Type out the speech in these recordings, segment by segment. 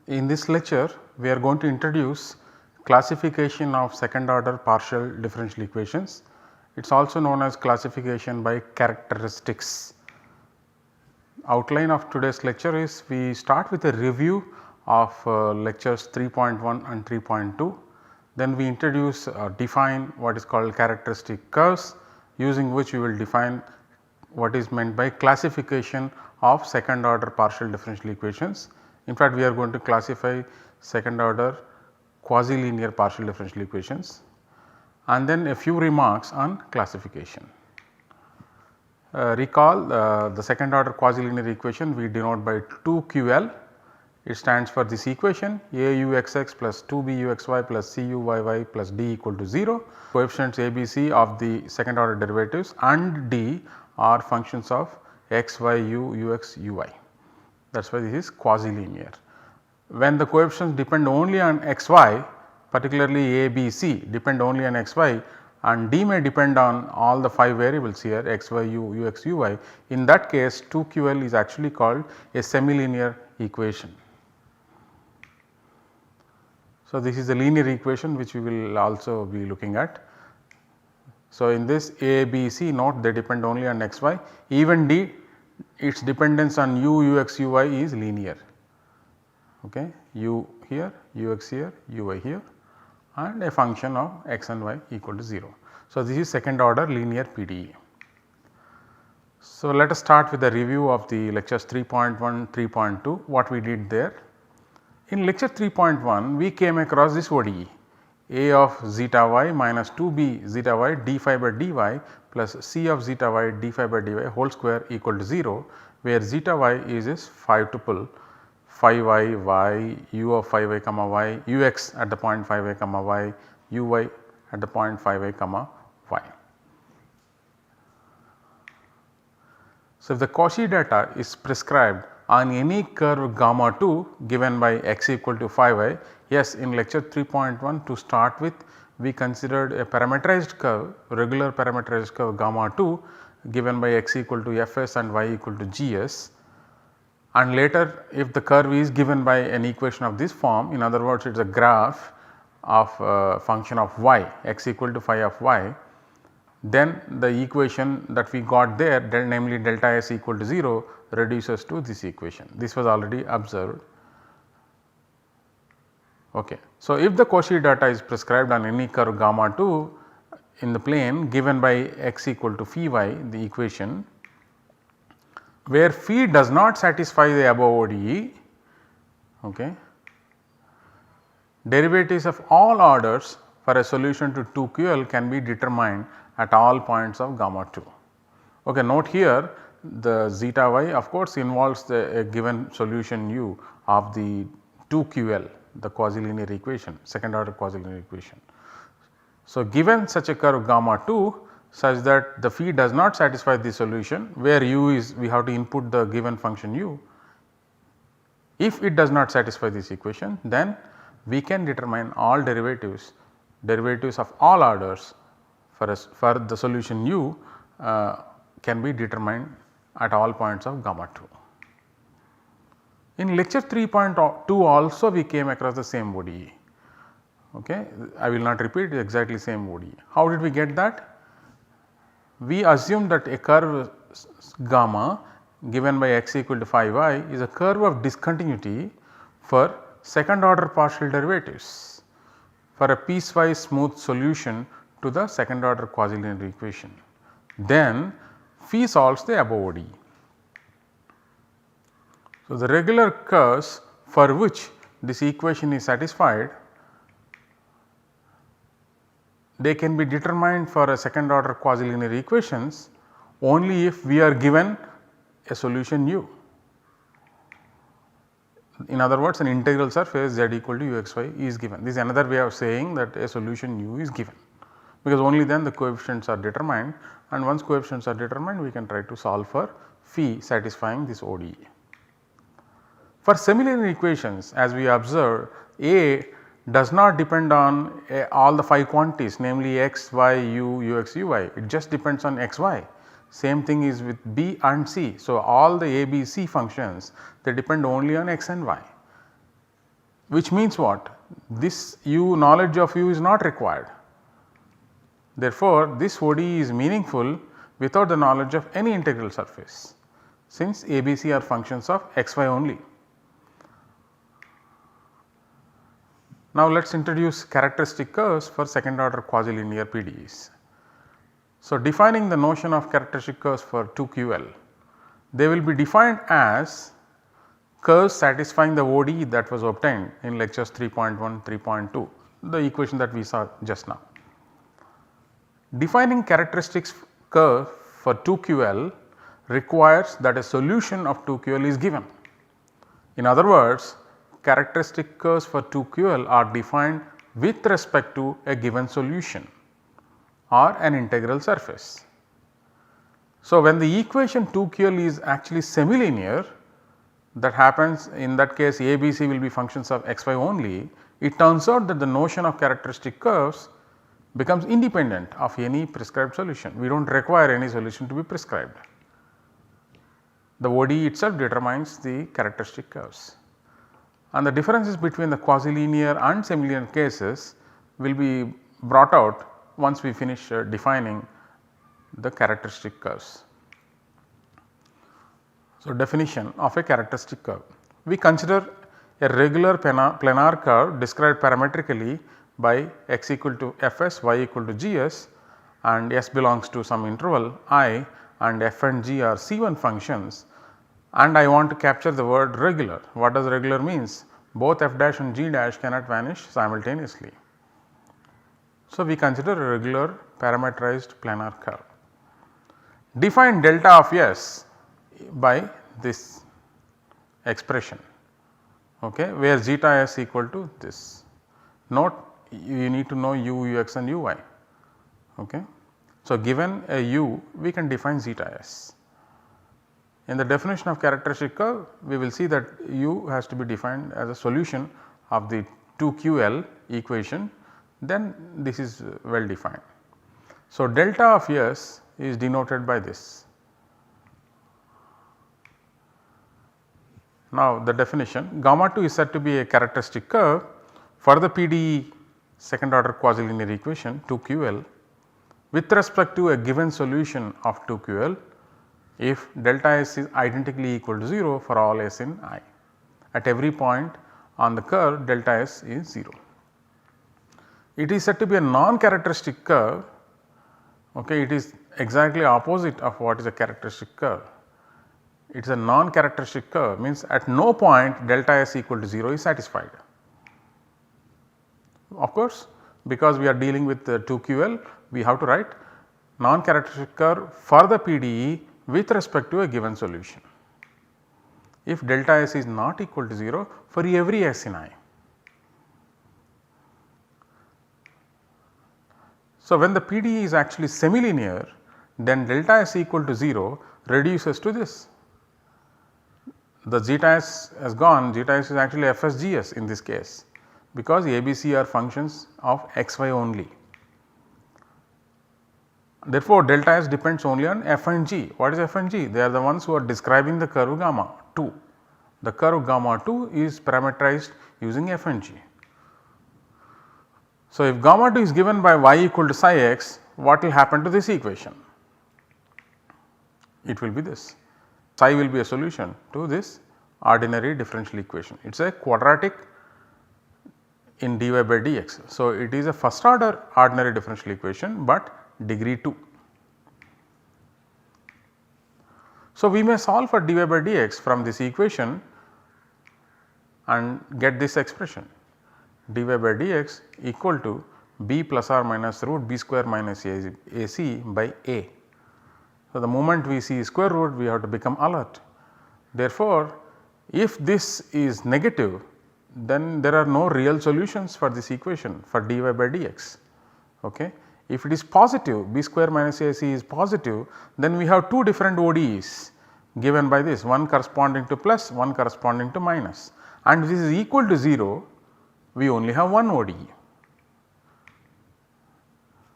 In this lecture, we are going to introduce classification of second order partial differential equations. It is also known as classification by characteristics. Outline of today's lecture is we start with a review of lectures 3.1 and 3.2. Then we introduce define what is called characteristic curves, using which we will define what is meant by classification of second order partial differential equations. In fact, we are going to classify second order quasi linear partial differential equations, and then a few remarks on classification. Recall the second order quasi linear equation we denote by 2QL. It stands for this equation AUXX plus 2BUXY plus CUYY plus D equal to 0. Coefficients ABC of the second order derivatives and D are functions of x, y, u, ux, uy. That is why this is quasi linear. When the coefficients depend only on x, y, particularly a, b, c depend only on x, y, and d may depend on all the 5 variables here x, y, u, ux, uy. In that case 2QL is actually called a semilinear equation. So, this is a linear equation which we will also be looking at. So, in this a, b, c note they depend only on x, y, even d its dependence on u, ux, uy is linear, okay, u here, ux here, uy here, and a function of x and y equal to 0. So, this is second order linear PDE. So, let us start with a review of the lectures 3.1, 3.2, what we did there. In lecture 3.1 we came across this ODE a of zeta y minus 2b zeta y d phi by dy plus c of zeta y d phi by dy whole square equal to 0, where zeta y is this 5 tuple phi y y u of phi y comma y ux at the point phi y comma y uy at the point phi y comma y. So, if the Cauchy data is prescribed on any curve gamma 2 given by x equal to phi y, yes, in lecture 3.1 to start with we considered a parameterized curve, regular parameterized curve gamma 2 given by x equal to fs and y equal to gs, and later if the curve is given by an equation of this form, in other words it is a graph of function of y x equal to phi of y, then the equation that we got there, namely delta s equal to 0, reduces to this equation. This was already observed. Okay. So, if the Cauchy data is prescribed on any curve gamma 2 in the plane given by x equal to phi y, the equation where phi does not satisfy the above ODE, okay, derivatives of all orders for a solution to 2QL can be determined at all points of gamma 2. Okay, note here the zeta y of course involves the given solution u of the 2QL, the quasi linear equation, second order quasi linear equation. So, given such a curve gamma 2 such that the phi does not satisfy the solution, where u is we have to input the given function u. If it does not satisfy this equation, then we can determine all derivatives of all orders for the solution u can be determined at all points of gamma 2. In lecture 3.2 also we came across the same ODE, okay. I will not repeat, exactly same ODE. How did we get that? We assume that a curve gamma given by x equal to phi y is a curve of discontinuity for second order partial derivatives for a piecewise smooth solution to the second order quasi linear equation. Then phi solves the above ODE. So, the regular curves for which this equation is satisfied, they can be determined for a second order quasi linear equations only if we are given a solution u. In other words, an integral surface z equal to uxy is given. This is another way of saying that a solution u is given, because only then the coefficients are determined, and once coefficients are determined we can try to solve for phi satisfying this ODE. For semilinear equations, as we observed, A does not depend on all the 5 quantities, namely x, y, u, ux, uy, it just depends on x, y. Same thing is with B and C. So, all the A, B, C functions, they depend only on x and y, which means what? This knowledge of u is not required. Therefore, this ODE is meaningful without the knowledge of any integral surface, since A, B, C are functions of x, y only. Now, let us introduce characteristic curves for second order quasi-linear PDEs. So, defining the notion of characteristic curves for 2QL, they will be defined as curves satisfying the ODE that was obtained in lectures 3.1, 3.2, the equation that we saw just now. Defining characteristics curve for 2QL requires that a solution of 2QL is given. In other words, characteristic curves for 2QL are defined with respect to a given solution or an integral surface. So, when the equation 2QL is actually semilinear, that happens in that case A, B, C will be functions of x, y only, it turns out that the notion of characteristic curves becomes independent of any prescribed solution. We do not require any solution to be prescribed. The ODE itself determines the characteristic curves, and the differences between the quasi-linear and semilinear cases will be brought out once we finish defining the characteristic curves. So, definition of a characteristic curve. We consider a regular planar curve described parametrically by x equal to Fs, y equal to Gs, and S belongs to some interval I, and f and g are C1 functions, and I want to capture the word regular. What does regular means? Both f dash and g dash cannot vanish simultaneously. So, we consider a regular parametrized planar curve. Define delta of S by this expression, okay, where zeta s equal to this. Note, you need to know u, ux and uy. Okay. So, given a u, we can define zeta s. In the definition of characteristic curve, we will see that u has to be defined as a solution of the 2QL equation, then this is well defined. So, delta of S is denoted by this. Now, the definition, gamma 2 is said to be a characteristic curve for the PDE second order quasi-linear equation 2QL with respect to a given solution of 2QL if delta S is identically equal to 0 for all S in I. At every point on the curve, delta S is 0. It is said to be a non-characteristic curve, okay, it is exactly opposite of what is a characteristic curve. It is a non-characteristic curve, means at no point delta S equal to 0 is satisfied. Of course, because we are dealing with 2QL, we have to write non-characteristic curve for the PDE with respect to a given solution. If delta S is not equal to 0 for every S in I. So, when the PDE is actually semilinear, then delta S equal to 0 reduces to this. The zeta S has gone, zeta S is actually FSGS in this case, because ABC are functions of xy only. Therefore, delta S depends only on f and g. What is f and g? They are the ones who are describing the curve gamma 2. The curve gamma 2 is parameterized using f and g. So, if gamma 2 is given by y equal to psi x, what will happen to this equation? It will be this. Psi will be a solution to this ordinary differential equation. It is a quadratic in dy by dx. So, it is a first order ordinary differential equation, but degree 2. So, we may solve for dy by dx from this equation and get this expression dy by dx equal to b plus or minus root b square minus ac by a. So, the moment we see square root, we have to become alert. Therefore, if this is negative, then there are no real solutions for this equation for dy by dx. Okay. If it is positive, b square minus ac is positive, then we have two different ODEs. given by this, one corresponding to plus, one corresponding to minus, and this is equal to 0, we only have one ODE.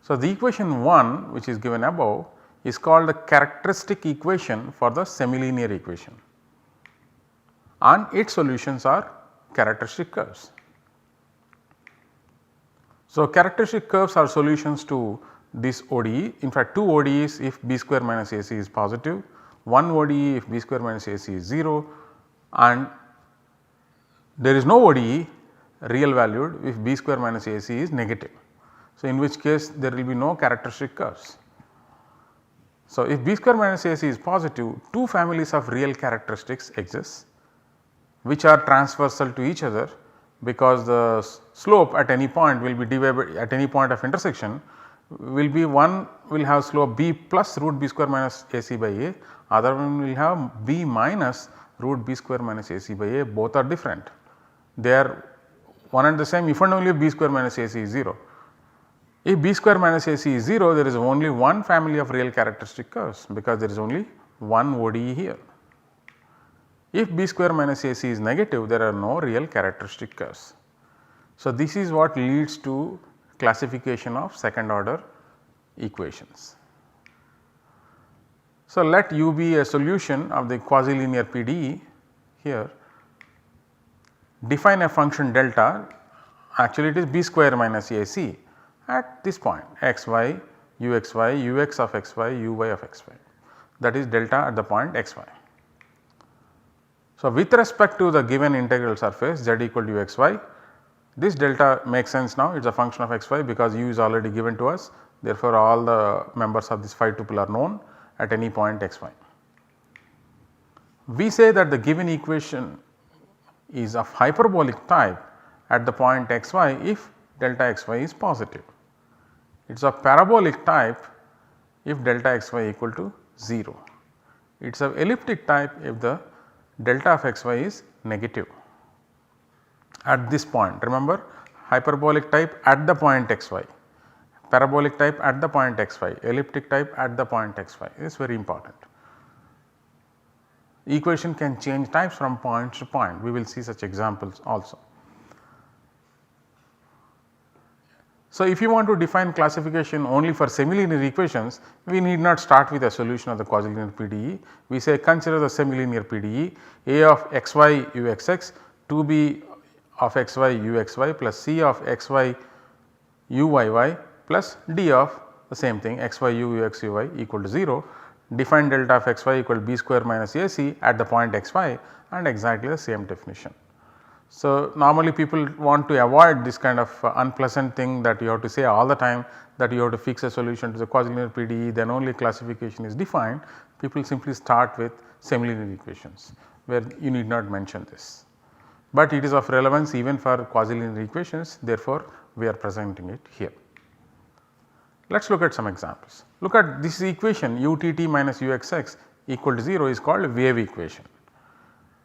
So, the equation 1 which is given above is called the characteristic equation for the semilinear equation, and its solutions are characteristic curves. So, characteristic curves are solutions to this ODE. In fact, 2 ODEs if b square minus AC is positive, 1 ODE if b square minus AC is 0, and there is no ODE real valued if b square minus AC is negative. So, in which case there will be no characteristic curves. So, if b square minus AC is positive, 2 families of real characteristics exist which are transversal to each other, because the slope at any point will be divided at any point of intersection will be, one will have slope b plus root b square minus AC by A, other one will have b minus root b square minus AC by A, both are different. They are one and the same if and only if b square minus AC is 0. If b square minus AC is 0, there is only one family of real characteristic curves, because there is only one ODE here. If b square minus AC is negative, there are no real characteristic curves. So, this is what leads to classification of second order equations. So, let U be a solution of the quasi-linear PDE. Here define a function delta, actually it is b square minus AC at this point xy, uxy, ux of xy, uy of xy, that is delta at the point xy. So, with respect to the given integral surface z equal to uxy, this delta makes sense now, it is a function of xy because u is already given to us, therefore, all the members of this phi tuple are known at any point xy. We say that the given equation is of hyperbolic type at the point xy if delta xy is positive. It is of parabolic type if delta xy equal to 0. It is of elliptic type if the delta of xy is negative at this point. Remember, hyperbolic type at the point xy, parabolic type at the point xy, elliptic type at the point xy is very important. Equation can change types from point to point, we will see such examples also. So, if you want to define classification only for semilinear equations, we need not start with a solution of the quasi-linear PDE. We say consider the semilinear PDE A of xy uxx, 2b of xy uxy plus c of xy uyy plus d of the same thing xy u ux uy equal to 0. Define delta of xy equal to b square minus AC at the point xy, and exactly the same definition. So, normally people want to avoid this kind of unpleasant thing that you have to say all the time, that you have to fix a solution to the quasi-linear PDE, then only classification is defined. People simply start with semilinear equations where you need not mention this, but it is of relevance even for quasi-linear equations, therefore, we are presenting it here. Let us look at some examples. Look at this equation utt minus uxx equal to 0 is called wave equation.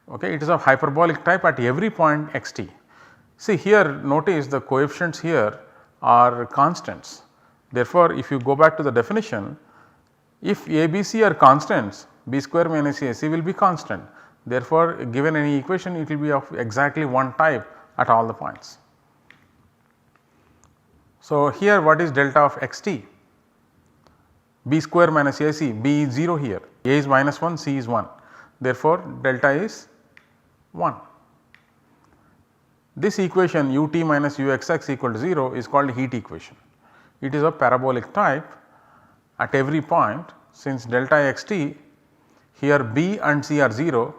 Okay, it is of hyperbolic type at every point xt. See here, notice the coefficients here are constants. Therefore, if you go back to the definition, if a, b, c are constants, b square minus ac will be constant. Therefore, given any equation, it will be of exactly one type at all the points. So, here what is delta of xt? B square minus AC, B is 0 here, A is minus 1, C is 1. Therefore, delta is 1. This equation ut minus uxx equal to 0 is called heat equation. It is of parabolic type at every point, since delta xt here B and C are 0,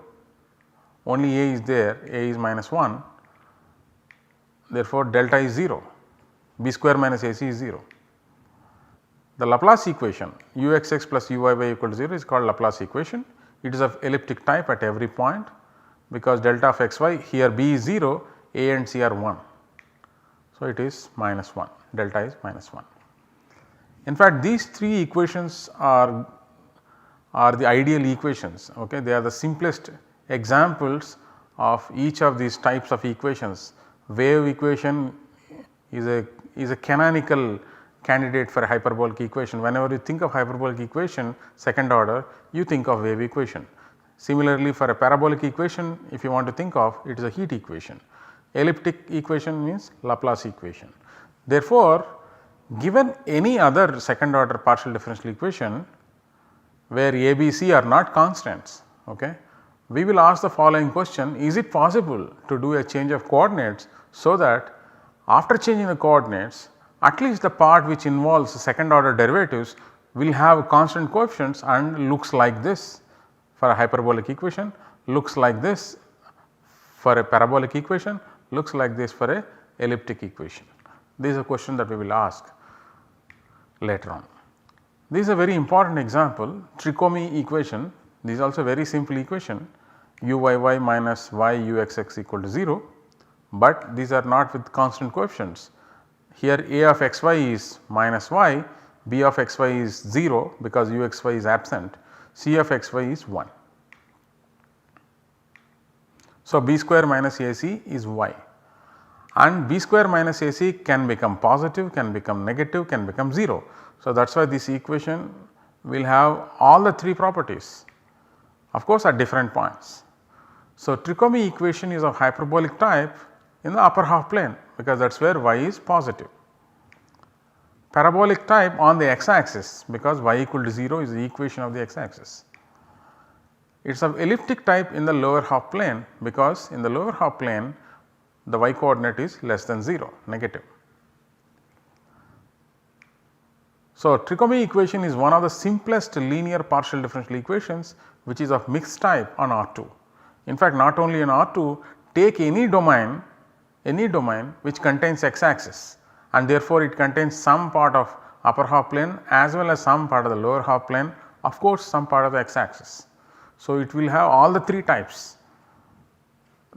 only A is there, A is minus 1, therefore, delta is 0, B square minus AC is 0. The Laplace equation uxx plus uyy equal to 0 is called Laplace equation. It is of elliptic type at every point, because delta of xy here B is 0, A and C are 1. So, it is minus 1, delta is minus 1. In fact, these 3 equations are the ideal equations, okay. They are the simplest examples of each of these types of equations. Wave equation is a canonical candidate for a hyperbolic equation. Whenever you think of hyperbolic equation second order, you think of wave equation. Similarly, for a parabolic equation, if you want to think of, it is a heat equation. Elliptic equation means Laplace equation. Therefore, given any other second order partial differential equation where A, B, C are not constants, okay, we will ask the following question: is it possible to do a change of coordinates so that after changing the coordinates, at least the part which involves second order derivatives will have constant coefficients and looks like this for a hyperbolic equation, looks like this for a parabolic equation, looks like this for a elliptic equation. This is a question that we will ask later on. This is a very important example, trichotomy equation. This is also a very simple equation, uyy minus y uxx equal to 0, but these are not with constant coefficients. Here a of xy is minus y, b of xy is 0 because uxy is absent, c of xy is 1. So, b square minus ac is y, and b square minus ac can become positive, can become negative, can become 0. So, that is why this equation will have all the 3 properties, of course at different points. So, trichotomy equation is of hyperbolic type in the upper half plane because that is where y is positive. Parabolic type on the x axis because y equal to 0 is the equation of the x axis. It is of elliptic type in the lower half plane because in the lower half plane the y coordinate is less than 0, negative. So, trichotomy equation is one of the simplest linear partial differential equations which is of mixed type on R2. In fact, not only in R2, take any domain which contains x axis, and therefore it contains some part of upper half plane as well as some part of the lower half plane, of course some part of the x axis. So, it will have all the 3 types,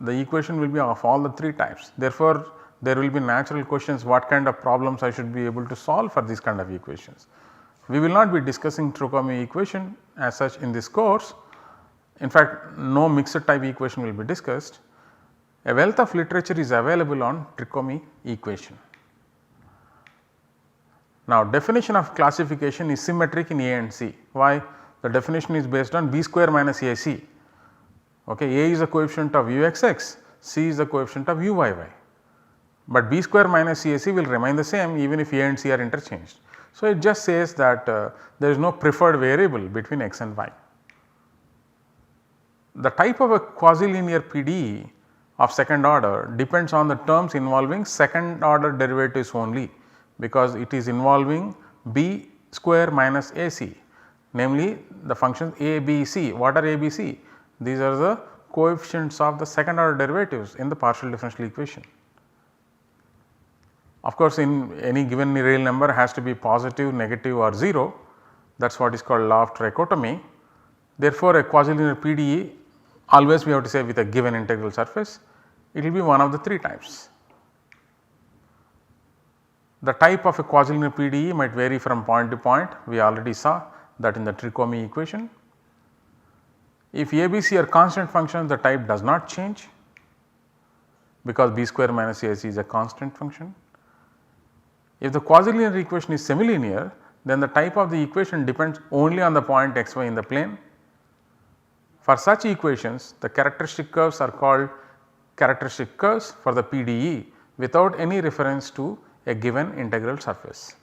the equation will be of all the 3 types. Therefore, there will be natural questions what kind of problems I should be able to solve for these kind of equations. We will not be discussing trichotomy equation as such in this course. In fact, no mixed type equation will be discussed. A wealth of literature is available on trichotomy equation. Now, definition of classification is symmetric in A and C. Why? The definition is based on b square minus ac. Okay, A is the coefficient of uxx, C is the coefficient of uyy, but b square minus cac will remain the same even if A and C are interchanged. So, it just says that there is no preferred variable between x and y. The type of a quasi-linear PDE of second order depends on the terms involving second order derivatives only, because it is involving b square minus ac, namely the functions a, b, c. What are a, b, c? These are the coefficients of the second order derivatives in the partial differential equation. Of course, in any given real number has to be positive, negative or 0, that is what is called law of trichotomy. Therefore, a quasi-linear PDE always we have to say with a given integral surface, it will be one of the 3 types. The type of a quasi-linear PDE might vary from point to point, we already saw that in the trichotomy equation. If a, b, c are constant functions, the type does not change because b square minus ac is a constant function. If the quasi-linear equation is semilinear, then the type of the equation depends only on the point x y in the plane. For such equations, the characteristic curves are called characteristic curves for the PDE without any reference to a given integral surface.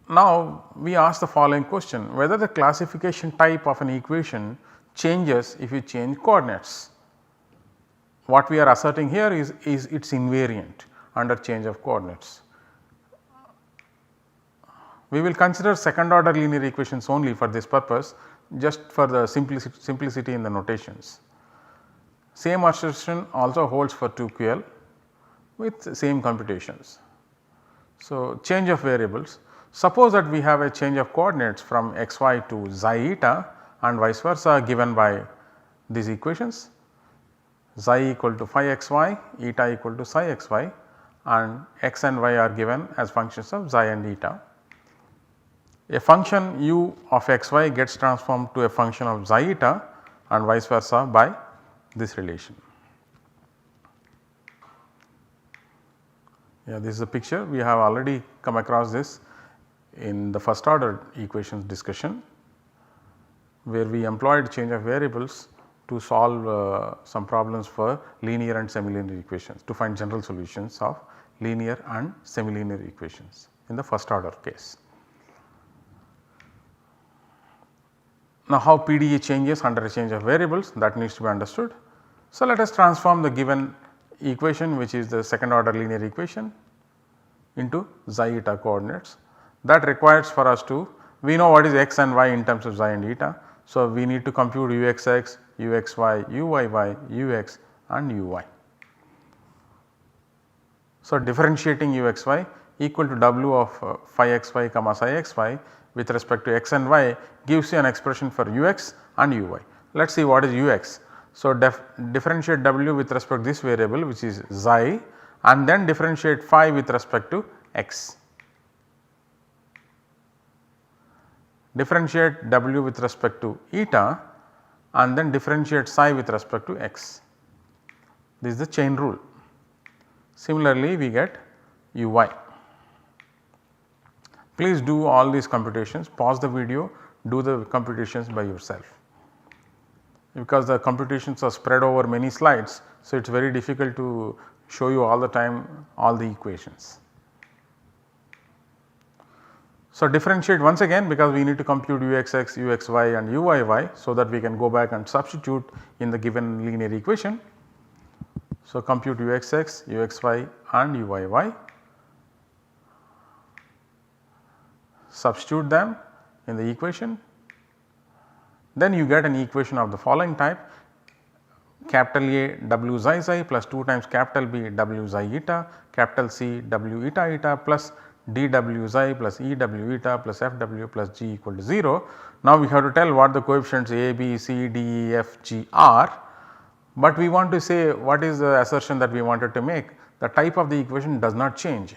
Now, we ask the following question: whether the classification type of an equation changes if you change coordinates. What we are asserting here is it is invariant under change of coordinates. We will consider second order linear equations only for this purpose, just for the simplicity in the notations. Same assertion also holds for 2QL with same computations. So, change of variables. Suppose that we have a change of coordinates from xy to xi eta and vice versa given by these equations, xi equal to phi xy, eta equal to psi xy, and x and y are given as functions of xi and eta. A function u of xy gets transformed to a function of xi eta and vice versa by this relation. Yeah, this is a picture, we have already come across this in the first order equations discussion. where we employed change of variables to solve some problems for linear and semilinear equations, to find general solutions of linear and semilinear equations in the first order case. Now, how PDE changes under a change of variables, that needs to be understood. So, let us transform the given equation, which is the second order linear equation, into xi eta coordinates. That requires for us to, we know what is x and y in terms of xi and eta. So, we need to compute uxx, uxy, uyy, ux and uy. So, differentiating uxy equal to w of phi xy comma psi xy with respect to x and y gives you an expression for ux and uy. Let us see what is ux. So, differentiate w with respect to this variable, which is xi, and then differentiate phi with respect to x. Differentiate w with respect to eta and then differentiate psi with respect to x. This is the chain rule. Similarly, we get uy. Please do all these computations, pause the video, do the computations by yourself, because the computations are spread over many slides. So, it is very difficult to show you all the time all the equations. So, differentiate once again, because we need to compute uxx, uxy and uyy, so that we can go back and substitute in the given linear equation. So, compute uxx, uxy and uyy, substitute them in the equation, then you get an equation of the following type: capital A w xi xi plus 2 times capital B w xi eta, capital C w eta eta plus dw xi plus ew eta plus fw plus g equal to 0. Now, we have to tell what the coefficients A, B, C, D, E, F, G are, but we want to say what is the assertion that we wanted to make. The type of the equation does not change,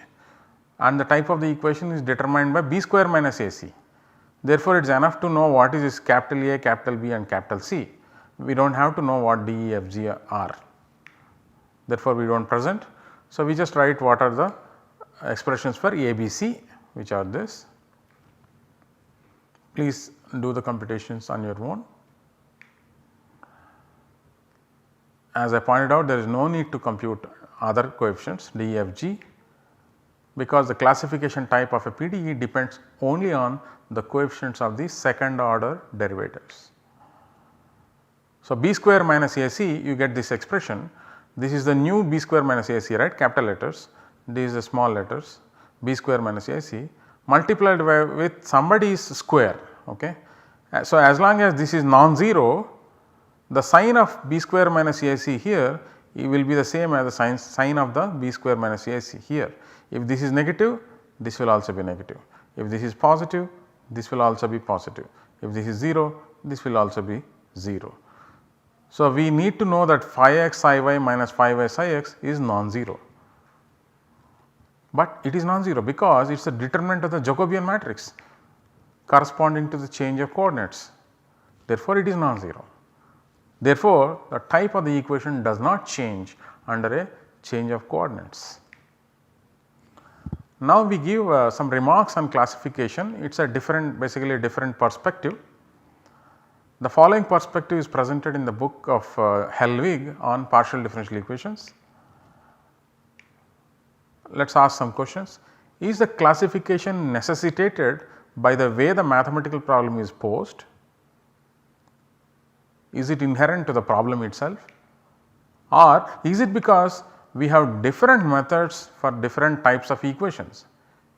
and the type of the equation is determined by b square minus ac. Therefore, it is enough to know what is this capital A, capital B and capital C. We do not have to know what D, E, F, G are. Therefore, we do not present. So, we just write what are the expressions for A, B, C, which are this. Please do the computations on your own. As I pointed out, there is no need to compute other coefficients D, E, F, G, because the classification type of a PDE depends only on the coefficients of the second order derivatives. So, b square minus ac, you get this expression. This is the new b square minus ac, right, capital letters, these are small letters, b square minus ac multiplied by with somebody's square. Okay. So, as long as this is non-zero, the sign of b square minus ac here, it will be the same as the sign of the b square minus ac here. If this is negative, this will also be negative. If this is positive, this will also be positive. If this is 0, this will also be 0. So, we need to know that phi x psi y minus phi y psi x is non-zero, but it is non-zero because it is a determinant of the Jacobian matrix corresponding to the change of coordinates. Therefore, it is non-zero. Therefore, the type of the equation does not change under a change of coordinates. Now, we give some remarks on classification. It is a different, basically a different perspective. The following perspective is presented in the book of Helwig on partial differential equations. Let us ask some questions. Is the classification necessitated by the way the mathematical problem is posed? Is it inherent to the problem itself, or is it because we have different methods for different types of equations?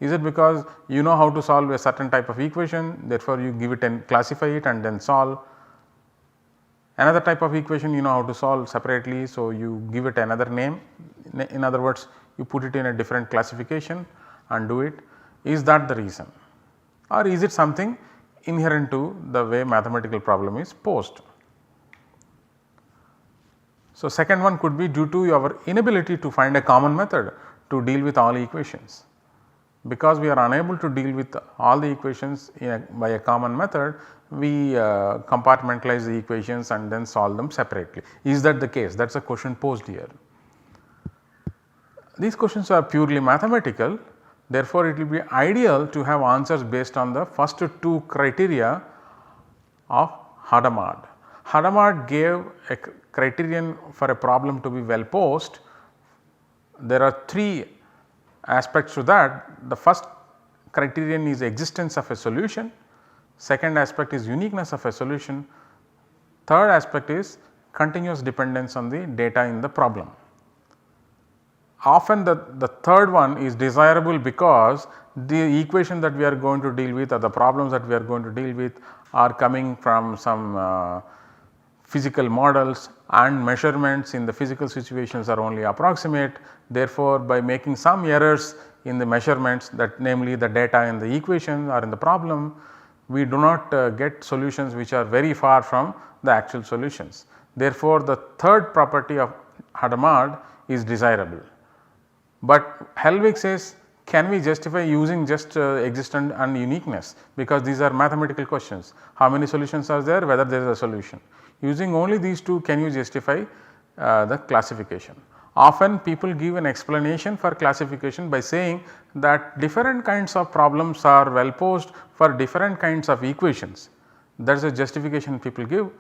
Is it because you know how to solve a certain type of equation, therefore you give it and classify it and then solve? Another type of equation you know how to solve separately, so you give it another name. In other words, you put it in a different classification and do it. Is that the reason, or is it something inherent to the way mathematical problem is posed? So, second one could be due to our inability to find a common method to deal with all equations. Because we are unable to deal with all the equations by a common method, we compartmentalize the equations and then solve them separately. Is that the case? That is a question posed here. These questions are purely mathematical, therefore, it will be ideal to have answers based on the first two criteria of Hadamard. Hadamard gave a criterion for a problem to be well posed. There are 3 aspects to that. The first criterion is existence of a solution, second aspect is uniqueness of a solution, third aspect is continuous dependence on the data in the problem. Often the third one is desirable because the equation that we are going to deal with or the problems that we are going to deal with are coming from some physical models, and measurements in the physical situations are only approximate. Therefore, by making some errors in the measurements, that namely the data in the equation or in the problem, we do not get solutions which are very far from the actual solutions. Therefore, the third property of Hadamard is desirable. But Helvig says, can we justify using just existence and uniqueness, because these are mathematical questions. How many solutions are there, whether there is a solution. Using only these 2, can you justify the classification. Often people give an explanation for classification by saying that different kinds of problems are well posed for different kinds of equations. That is a justification people give.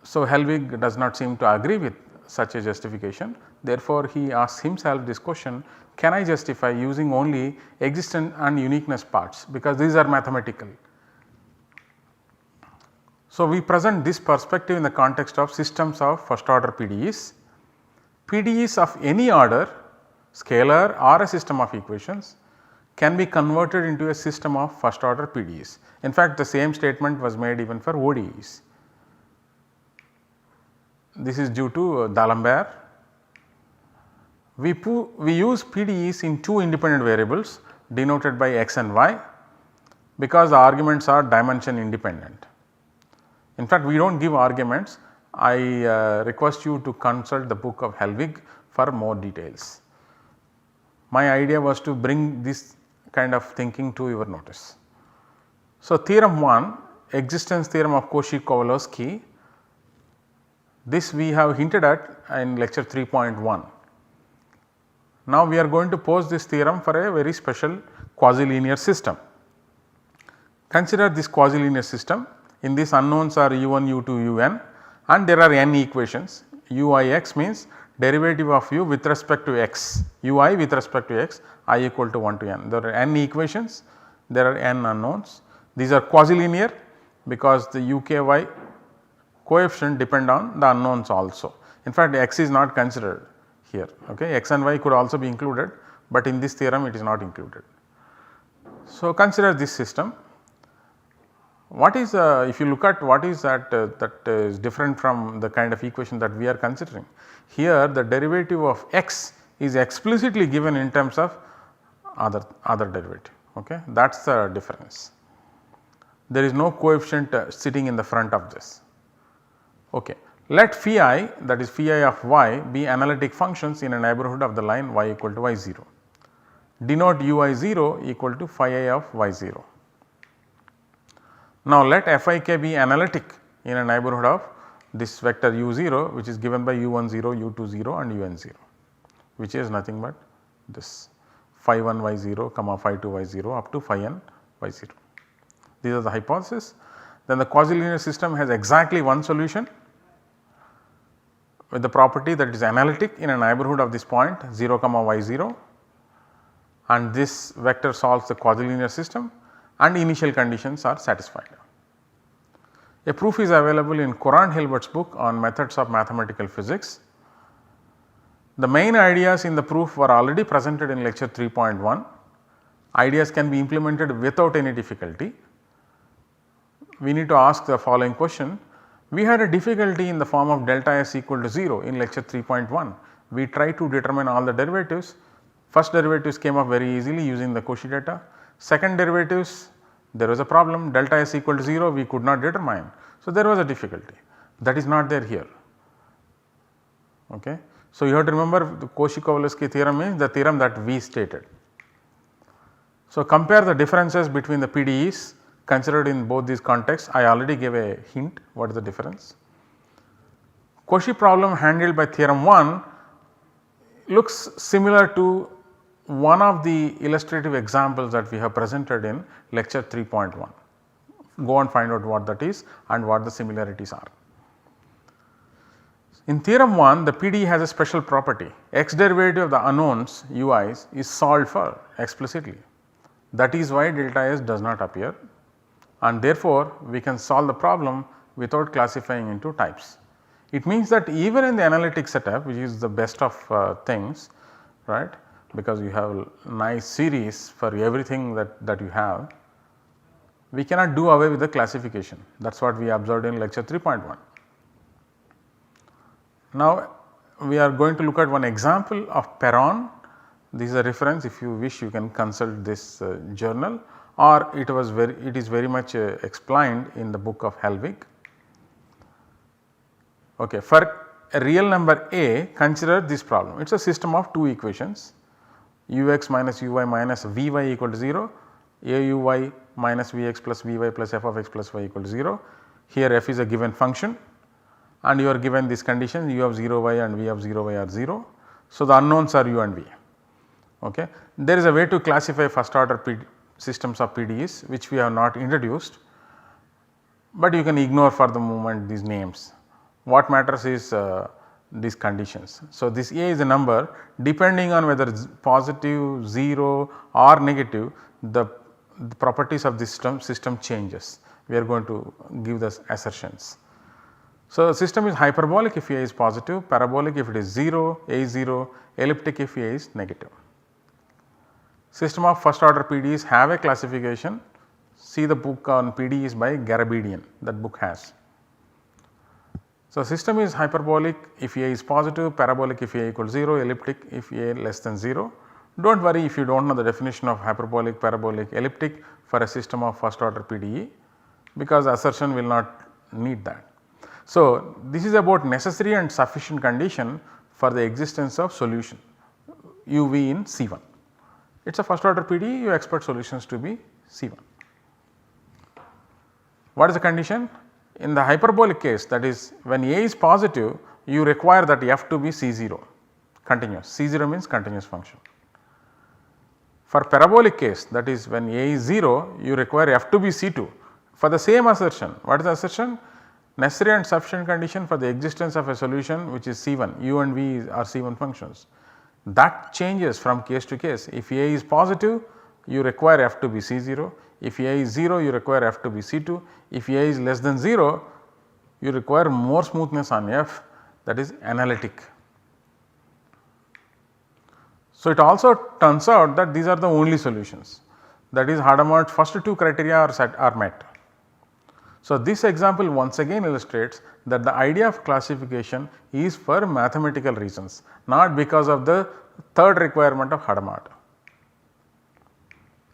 So, Helvig does not seem to agree with such a justification. Therefore, he asks himself this question, can I justify using only existence and uniqueness parts, because these are mathematical. So, we present this perspective in the context of systems of first order PDEs. PDEs of any order, scalar or a system of equations, can be converted into a system of first order PDEs. In fact, the same statement was made even for ODEs. This is due to D'Alembert. We use PDEs in 2 independent variables denoted by x and y, because the arguments are dimension independent. In fact, we do not give arguments. I request you to consult the book of Helvig for more details. My idea was to bring this kind of thinking to your notice. So, theorem 1, existence theorem of Cauchy-Kovalevsky, this we have hinted at in lecture 3.1. Now, we are going to pose this theorem for a very special quasi-linear system. Consider this quasi-linear system. In this, unknowns are u1, u2, un, and there are n equations. Uix means derivative of u with respect to x, ui with respect to x, I equal to 1 to n. There are n equations, there are n unknowns. These are quasi-linear because the uky coefficient depend on the unknowns also. In fact, x is not considered here, okay. X and y could also be included, but in this theorem it is not included. So, consider this system. What is if you look at what is that is different from the kind of equation that we are considering. Here the derivative of x is explicitly given in terms of other derivative, okay. That is the difference. There is no coefficient sitting in the front of this, okay. Let phi I, that is phi I of y, be analytic functions in a neighborhood of the line y equal to y0. Denote ui0 equal to phi I of y0. Now, let Fik be analytic in a neighborhood of this vector u0, which is given by u10, u20 and un0, which is nothing but this phi 1 y0, phi 2 y0 up to phi n y0. These are the hypotheses. Then the quasi-linear system has exactly one solution with the property that it is analytic in a neighborhood of this point 0, y0, and this vector solves the quasi-linear system and initial conditions are satisfied. A proof is available in Courant-Hilbert's book on methods of mathematical physics. The main ideas in the proof were already presented in lecture 3.1. Ideas can be implemented without any difficulty. We need to ask the following question. We had a difficulty in the form of delta s equal to 0 in lecture 3.1. We tried to determine all the derivatives. First derivatives came up very easily using the Cauchy data. Second derivatives, there was a problem, delta s equal to 0 we could not determine. So, there was a difficulty that is not there here, okay. So, you have to remember the Cauchy-Kovalevsky theorem is the theorem that we stated. So, compare the differences between the PDEs considered in both these contexts. I already gave a hint what is the difference. Cauchy problem handled by theorem 1 looks similar to one of the illustrative examples that we have presented in lecture 3.1. go and find out what that is and what the similarities are. In theorem 1, the PDE has a special property, x derivative of the unknowns ui's is solved for explicitly. That is why delta s does not appear, and therefore, we can solve the problem without classifying into types. It means that even in the analytic setup, which is the best of things, right, because you have a nice series for everything that you have, we cannot do away with the classification. That is what we observed in lecture 3.1. Now, we are going to look at one example of Perron. This is a reference, if you wish you can consult this journal, or it is very much explained in the book of Helvig. Okay, for a real number A, consider this problem. It is a system of two equations, ux minus uy minus vy equal to 0, auy minus vx plus vy plus f of x plus y equal to 0. Here f is a given function and you are given this condition u of 0 y and v of 0 y are 0. So, the unknowns are u and v. Okay. There is a way to classify first order systems of PDEs which we have not introduced, but you can ignore for the moment these names. What matters is these conditions. So, this A is a number, depending on whether positive, 0 or negative, the properties of this system changes. We are going to give the assertions. So, the system is hyperbolic if A is positive, parabolic if it is 0, A is 0, elliptic if A is negative. System of first order PDEs have a classification. See the book on PDEs by Garabedian, that book has. So, system is hyperbolic if A is positive, parabolic if A equals 0, elliptic if A less than 0. Do not worry if you do not know the definition of hyperbolic, parabolic, elliptic for a system of first order PDE, because assertion will not need that. So, this is about necessary and sufficient condition for the existence of solution uv in C1. It is a first order PDE, you expect solutions to be C1. What is the condition? In the hyperbolic case, that is when A is positive, you require that f to be C0 continuous, C0 means continuous function. For parabolic case, that is when A is 0, you require f to be C2 for the same assertion. What is the assertion? Necessary and sufficient condition for the existence of a solution which is C1, u and v are C1 functions. That changes from case to case. If A is positive, you require f to be C0. If A is 0, you require f to be C2. If A is less than 0, you require more smoothness on f, that is analytic. So, it also turns out that these are the only solutions, that is Hadamard's first two criteria are met. So, this example once again illustrates that the idea of classification is for mathematical reasons, not because of the third requirement of Hadamard.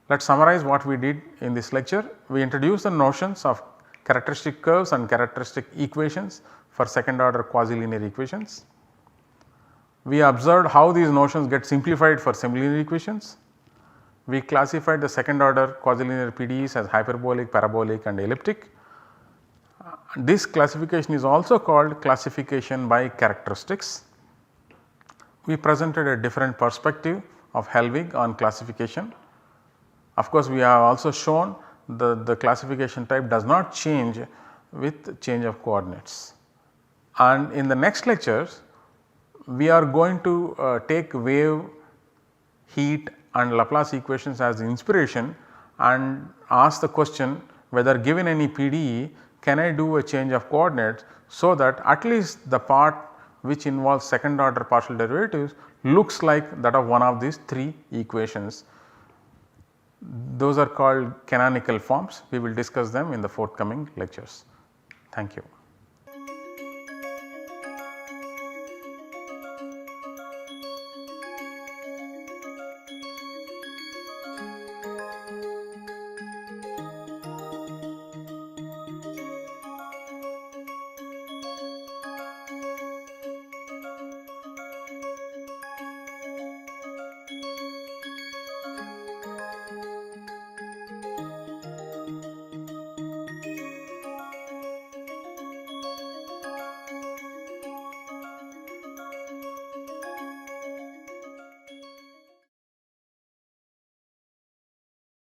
Let us summarize what we did in this lecture. We introduced the notions of characteristic curves and characteristic equations for second order quasi-linear equations. We observed how these notions get simplified for semi-linear equations. We classified the second order quasi-linear PDEs as hyperbolic, parabolic and elliptic. This classification is also called classification by characteristics. We presented a different perspective of Helvig on classification. Of course, we have also shown the classification type does not change with change of coordinates. And in the next lectures, we are going to take wave, heat and Laplace equations as inspiration and ask the question whether given any PDE, can I do a change of coordinates so that at least the part which involves second order partial derivatives looks like that of one of these three equations. Those are called canonical forms. We will discuss them in the forthcoming lectures. Thank you.